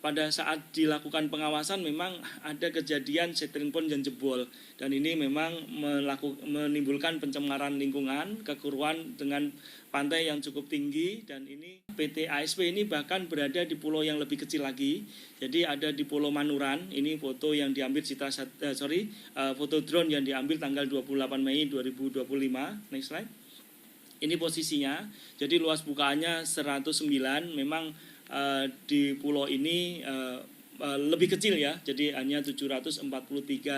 pada saat dilakukan pengawasan memang ada kejadian setting pond yang jebol, dan ini memang menimbulkan pencemaran lingkungan, kekeruan dengan pantai yang cukup tinggi, dan ini PT ASP ini bahkan berada di pulau yang lebih kecil lagi. Jadi ada di Pulau Manuran. Ini foto yang diambil foto drone yang diambil tanggal 28 Mei 2025. Next slide. Ini posisinya. Jadi luas bukaannya 109. Memang di pulau ini lebih kecil ya, jadi hanya 743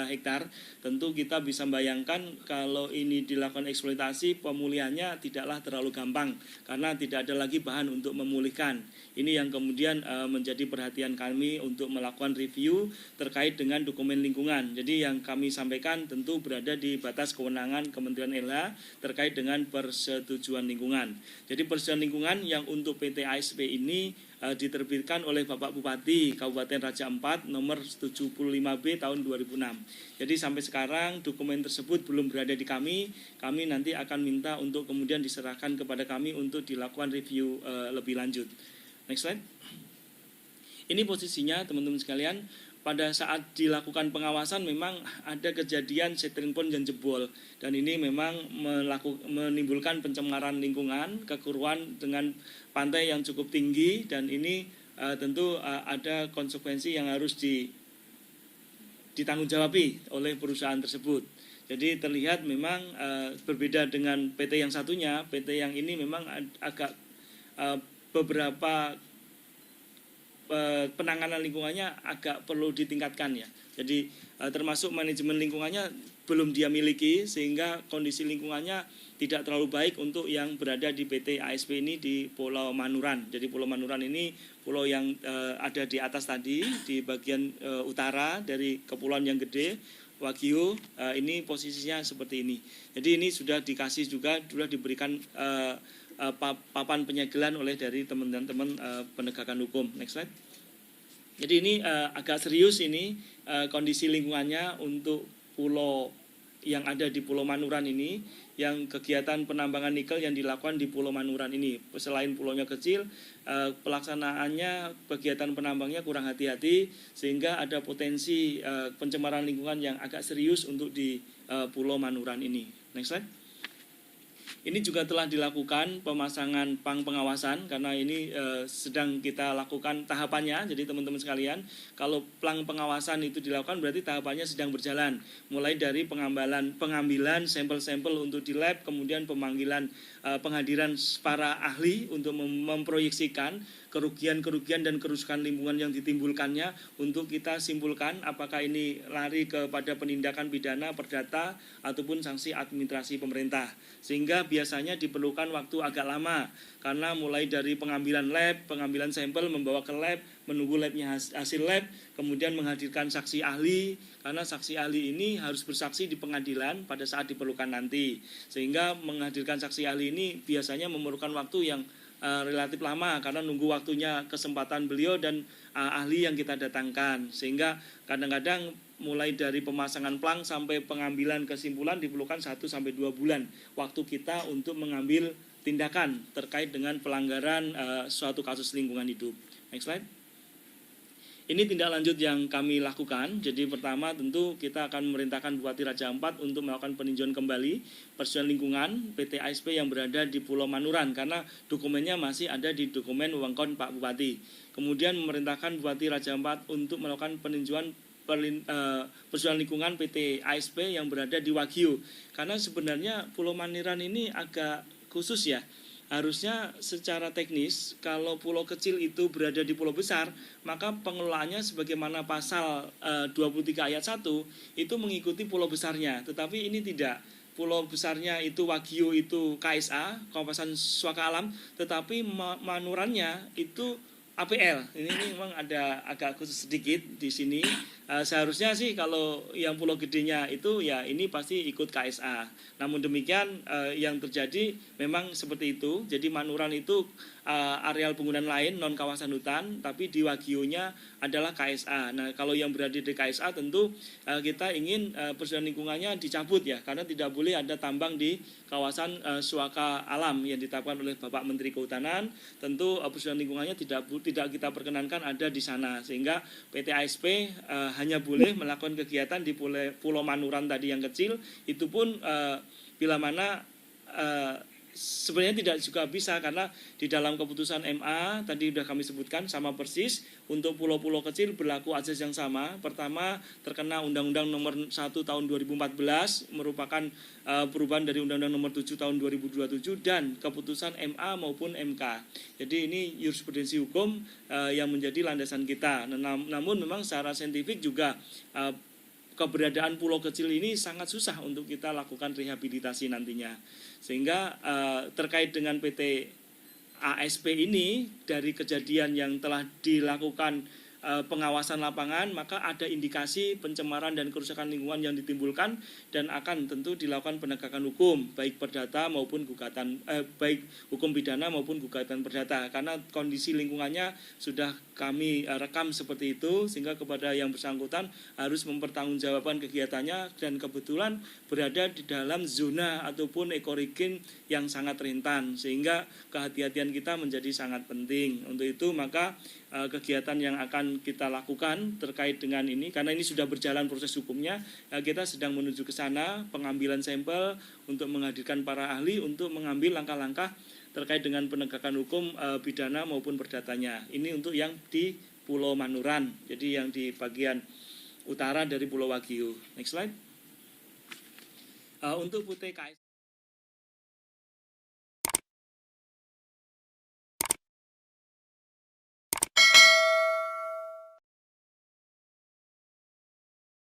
hektar. Tentu kita bisa bayangkan kalau ini dilakukan eksploitasi, pemulihannya tidaklah terlalu gampang karena tidak ada lagi bahan untuk memulihkan. Ini yang kemudian menjadi perhatian kami untuk melakukan review terkait dengan dokumen lingkungan. Jadi yang kami sampaikan tentu berada di batas kewenangan Kementerian LH terkait dengan persetujuan lingkungan. Jadi persetujuan lingkungan yang untuk PT ASP ini diterbitkan oleh Bapak Bupati Kabupaten Raja Ampat nomor 75B tahun 2006. Jadi sampai sekarang dokumen tersebut belum berada di kami. Kami nanti akan minta untuk kemudian diserahkan kepada kami untuk dilakukan review lebih lanjut. Next slide. Ini posisinya teman-teman sekalian. Pada saat dilakukan pengawasan memang ada kejadian setting pond yang jebol, dan ini memang menimbulkan pencemaran lingkungan, kekeruan dengan pantai yang cukup tinggi, dan ini tentu ada konsekuensi yang harus ditanggung-jawabi oleh perusahaan tersebut. Jadi terlihat memang berbeda dengan PT yang satunya. PT yang ini memang agak beberapa penanganan lingkungannya agak perlu ditingkatkan ya. Jadi termasuk manajemen lingkungannya belum dia miliki, sehingga kondisi lingkungannya tidak terlalu baik untuk yang berada di PT ASP ini di Pulau Manuran. Jadi Pulau Manuran ini pulau yang ada di atas tadi, di bagian utara dari kepulauan yang gede, Wagyu. Ini posisinya seperti ini. Jadi ini sudah dikasih juga, sudah diberikan papan penyegelan oleh dari teman-teman penegakan hukum. Next slide. Jadi ini agak serius ini kondisi lingkungannya untuk pulau yang ada di Pulau Manuran ini, yang kegiatan penambangan nikel yang dilakukan di Pulau Manuran ini. Selain pulaunya kecil, pelaksanaannya kegiatan penambangnya kurang hati-hati, sehingga ada potensi pencemaran lingkungan yang agak serius untuk di Pulau Manuran ini. Next slide. Ini juga telah dilakukan pemasangan pang pengawasan, karena ini sedang kita lakukan tahapannya. Jadi teman-teman sekalian, kalau plang pengawasan itu dilakukan berarti tahapannya sedang berjalan. Mulai dari pengambilan sampel-sampel untuk di lab, kemudian penghadiran para ahli untuk memproyeksikan kerugian-kerugian dan kerusakan lingkungan yang ditimbulkannya, untuk kita simpulkan apakah ini lari kepada penindakan pidana, perdata, ataupun sanksi administrasi pemerintah. Sehingga biasanya diperlukan waktu agak lama, karena mulai dari pengambilan lab, pengambilan sampel, membawa ke lab, menunggu labnya hasil lab, kemudian menghadirkan saksi ahli, karena saksi ahli ini harus bersaksi di pengadilan pada saat diperlukan nanti. Sehingga menghadirkan saksi ahli ini biasanya memerlukan waktu yang relatif lama, karena nunggu waktunya kesempatan beliau dan ahli yang kita datangkan. Sehingga kadang-kadang mulai dari pemasangan plang sampai pengambilan kesimpulan diperlukan 1-2 bulan waktu kita untuk mengambil tindakan terkait dengan pelanggaran suatu kasus lingkungan hidup. Next slide. Ini tindak lanjut yang kami lakukan. Jadi pertama tentu kita akan memerintahkan Bupati Raja Ampat untuk melakukan peninjauan kembali persetujuan lingkungan PT ASP yang berada di Pulau Manuran, karena dokumennya masih ada di dokumen wewengkon Pak Bupati. Kemudian memerintahkan Bupati Raja Ampat untuk melakukan peninjauan persetujuan lingkungan PT ASP yang berada di Wagyu, karena sebenarnya Pulau Manuran ini agak khusus ya. Harusnya secara teknis kalau pulau kecil itu berada di pulau besar, maka pengelolaannya sebagaimana pasal 23 ayat 1 itu mengikuti pulau besarnya. Tetapi ini tidak. Pulau besarnya itu Wagyu itu KSA, Kawasan Suaka Alam, tetapi Manurannya itu APL. Ini memang ada agak khusus sedikit di sini. Seharusnya sih kalau yang pulau gedenya itu ya ini pasti ikut KSA. Namun demikian yang terjadi memang seperti itu. Jadi Manuran itu areal penggunaan lain non kawasan hutan, tapi di Wagyunya adalah KSA. Nah kalau yang berada di KSA tentu kita ingin persetujuan lingkungannya dicabut ya, karena tidak boleh ada tambang di kawasan Suaka Alam yang ditetapkan oleh Bapak Menteri Kehutanan. Tentu persetujuan lingkungannya tidak tidak kita perkenankan ada di sana, sehingga PT ASP hanya boleh melakukan kegiatan di Pulau Manuran tadi yang kecil, itu pun bila mana sebenarnya tidak juga bisa, karena di dalam keputusan MA tadi sudah kami sebutkan sama persis, untuk pulau-pulau kecil berlaku azas yang sama. Pertama, terkena Undang-Undang Nomor 1 Tahun 2014 merupakan perubahan dari Undang-Undang Nomor 7 Tahun 2027 dan keputusan MA maupun MK. Jadi ini jurisprudensi hukum yang menjadi landasan kita. Namun memang secara saintifik juga keberadaan pulau kecil ini sangat susah untuk kita lakukan rehabilitasi nantinya. Sehingga terkait dengan PT ASP ini, dari kejadian yang telah dilakukan pengawasan lapangan, maka ada indikasi pencemaran dan kerusakan lingkungan yang ditimbulkan, dan akan tentu dilakukan penegakan hukum baik perdata maupun gugatan, baik hukum pidana maupun gugatan perdata, karena kondisi lingkungannya sudah kami rekam seperti itu, sehingga kepada yang bersangkutan harus mempertanggungjawabkan kegiatannya, dan kebetulan berada di dalam zona ataupun ekoregin yang sangat rentan, sehingga kehati-hatian kita menjadi sangat penting. Untuk itu maka kegiatan yang akan kita lakukan terkait dengan ini, karena ini sudah berjalan proses hukumnya, kita sedang menuju ke sana, pengambilan sampel untuk menghadirkan para ahli untuk mengambil langkah-langkah terkait dengan penegakan hukum pidana maupun perdatanya. Ini untuk yang di Pulau Manuran, jadi yang di bagian utara dari Pulau Wagio. Next slide. Untuk PT KS